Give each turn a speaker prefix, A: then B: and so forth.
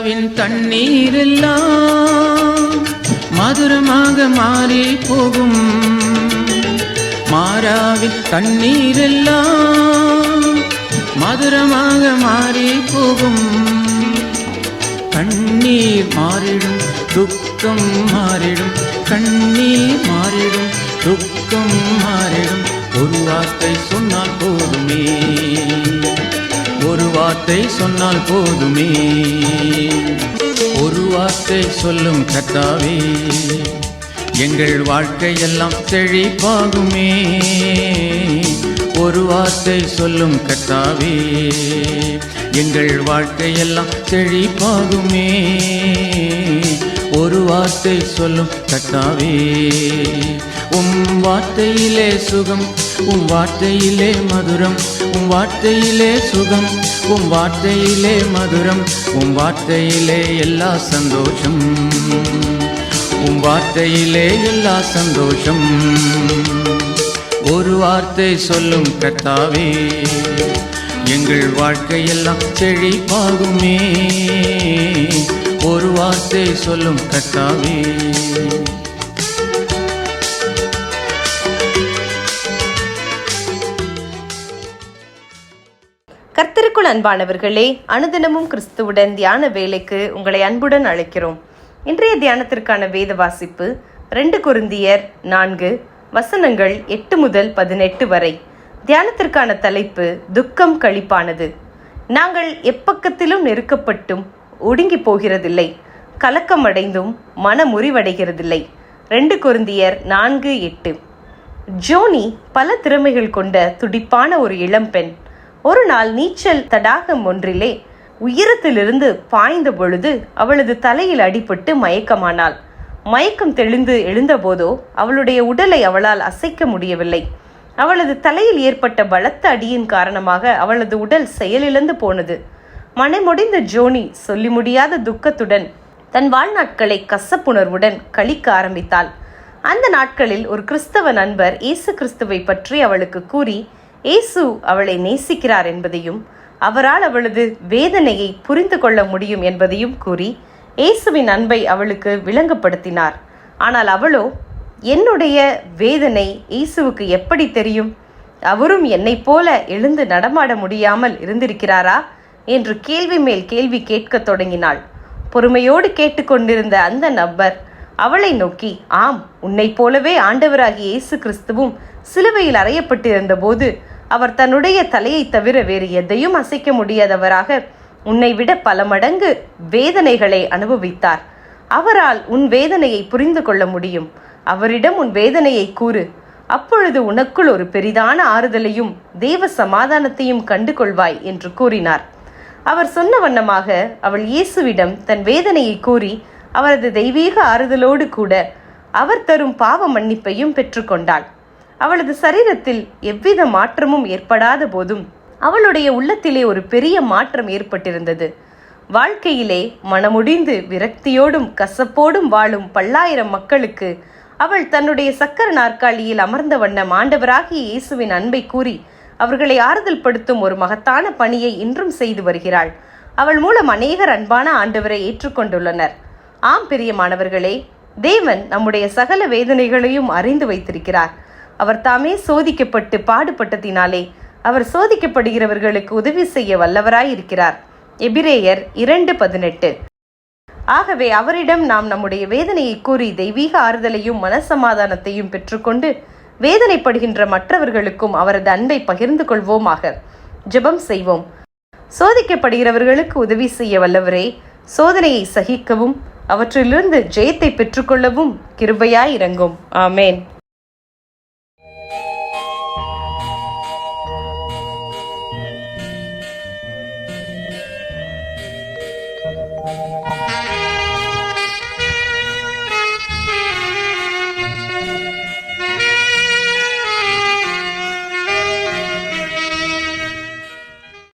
A: மாறாவின் தண்ணீரெல்லாம் மதுரமாக மாறி போகும். மாறாவின் தண்ணீரெல்லாம் மதுரமாக மாறி போகும். கண்ணீர் மாறிடும், துக்கம் மாறிடும். கண்ணீர் மாறிடும், துக்கம் மாறிடும். ஒரு வார்த்தை சொன்னால் போதுமே, ஒரு வார்த்தை சொன்னால் போதுமே. ஒரு வார்த்தை சொல்லும் கர்த்தாவே, எங்கள் வாழ்க்கையெல்லாம் செழிப்பாகுமே. ஒரு வார்த்தை சொல்லும் கர்த்தாவே, எங்கள் வாழ்க்கையெல்லாம் செழிப்பாகுமே. ஒரு வார்த்தை சொல்லும் கர்த்தாவே, உம் வார்த்தையிலே சுகம், உம் வார்த்தையிலே மதுரம். உம் வார்த்தையிலே சுகம், உம் வார்த்தையிலே மதுரம். உம் வார்த்தையிலே எல்லா சந்தோஷம், உம் வார்த்தையிலே எல்லா சந்தோஷம். ஒரு வார்த்தை சொல்லும் கர்த்தாவே, எங்கள் வாழ்க்கையெல்லாம் செழிப்பாகுமே. ஒரு வார்த்தை சொல்லும் கர்த்தாவே.
B: கர்த்தருக்குள் அன்பானவர்களே, அனுதினமும் கிறிஸ்துவுடன் தியான வேலைக்கு உங்களை அன்புடன் அழைக்கிறோம். இன்றைய தியானத்திற்கான வேத வாசிப்பு 2 கொரிந்தியர் 4 வசனங்கள் 8 முதல் 18 வரை. தியானத்திற்கான தலைப்பு துக்கம் களிப்பானது. நாங்கள் எப்பக்கத்திலும் நெருக்கப்பட்டும் ஒடுங்கி போகிறதில்லை, கலக்கமடைந்தும் மனமுறிவடைகிறதில்லை. 2 கொரிந்தியர் 4:8. ஜோனி பல திறமைகள் கொண்ட துடிப்பான ஒரு இளம்பெண். ஒரு நாள் நீச்சல் தடாகம் ஒன்றிலே உயரத்திலிருந்து பாய்ந்த பொழுது அவளது தலையில் அடிபட்டு மயக்கமானாள். மயக்கம் தெளிந்து எழுந்தபோதோ அவளுடைய உடலை அவளால் அசைக்க முடியவில்லை. அவளது தலையில் ஏற்பட்ட பலத்த அடியின் காரணமாக அவளது உடல் செயலிழந்து போனது. மனமுடிந்த ஜோனி சொல்லி முடியாத துக்கத்துடன் தன் வாழ்நாட்களை கசப்புணர்வுடன் கழிக்க ஆரம்பித்தாள். அந்த நாட்களில் ஒரு கிறிஸ்தவ நண்பர் இயேசு கிறிஸ்துவை பற்றி அவளுக்கு கூறி, இயேசு அவளை நேசிக்கிறார் என்பதையும் அவரால் அவளது வேதனையை புரிந்து கொள்ள முடியும் என்பதையும் கூறி இயேசுவின் அன்பை அவளுக்கு விளங்கப்படுத்தினார். ஆனால் அவளோ, என்னுடைய வேதனை இயேசுவுக்கு எப்படி தெரியும்? அவரும் என்னைப் போல எழுந்து நடமாட முடியாமல் இருந்திருக்கிறாரா என்று கேள்வி மேல் கேள்வி கேட்கத் தொடங்கினாள். பொறுமையோடு கேட்டுக்கொண்டிருந்த அந்த நபர் அவளை நோக்கி, ஆம், உன்னைப் போலவே ஆண்டவராகிய இயேசு கிறிஸ்துவும் சிலுவையில் அறையப்பட்டிருந்த போது அவர் தன்னுடைய தலையை தவிர வேறு எதையும் அசைக்க முடியாதவராக உன்னை விட பல மடங்கு வேதனைகளை அனுபவித்தார். அவரால் உன் வேதனையை புரிந்து கொள்ள முடியும். அவரிடம் உன் வேதனையை கூறு. அப்பொழுது உனக்குள் ஒரு பெரிதான ஆறுதலையும் தேவ சமாதானத்தையும் கண்டு கொள்வாய் என்று கூறினார். அவர் சொன்ன வண்ணமாக அவள் இயேசுவிடம் தன் வேதனையை கூறி அவரது தெய்வீக ஆறுதலோடு கூட அவர் தரும் பாவ மன்னிப்பையும் பெற்றுக்கொண்டாள். அவளது சரீரத்தில் எவ்வித மாற்றமும் ஏற்படாத போதும் அவளுடைய உள்ளத்திலே ஒரு பெரிய மாற்றம் ஏற்பட்டிருந்தது. வாழ்க்கையிலே மனமுடிந்து விரக்தியோடும் கசப்போடும் வாழும் பல்லாயிரம் மக்களுக்கு அவள் தன்னுடைய சக்கர நாற்காலியில் அமர்ந்த வண்ணம் ஆண்டவராகிய இயேசுவின் அன்பை கூறி அவர்களை ஆறுதல் படுத்தும் ஒரு மகத்தான பணியை இன்றும் செய்து வருகிறாள். அவள் மூலம் அநேகர் அன்பான ஆண்டவரை ஏற்றுக்கொண்டுள்ளனர். ஆம் பிரியமானவர்களே, தேவன் நம்முடைய சகல வேதனைகளையும் அறிந்து வைத்திருக்கிறார். அவர் தாமே சோதிக்கப்பட்டு பாடுபட்டதினாலே அவர் சோதிக்கப்படுகிறவர்களுக்கு உதவி செய்ய வல்லவராய் இருக்கிறார். எபிரேயர் 2:18. ஆகவே அவரிடம் நாம் நம்முடைய வேதனையை கூறி தெய்வீக ஆறுதலையும் மனசமாதானத்தையும் பெற்றுக்கொண்டு வேதனைப்படுகின்ற மற்றவர்களுக்கும் அவரது அன்பை பகிர்ந்து கொள்வோமாக. ஜெபம் செய்வோம். சோதிக்கப்படுகிறவர்களுக்கு உதவி செய்ய வல்லவரே, சோதனையை சகிக்கவும் அவற்றிலிருந்து ஜெயத்தை பெற்றுக்கொள்ளவும் கிருபையாய் இறங்கும். ஆமேன்.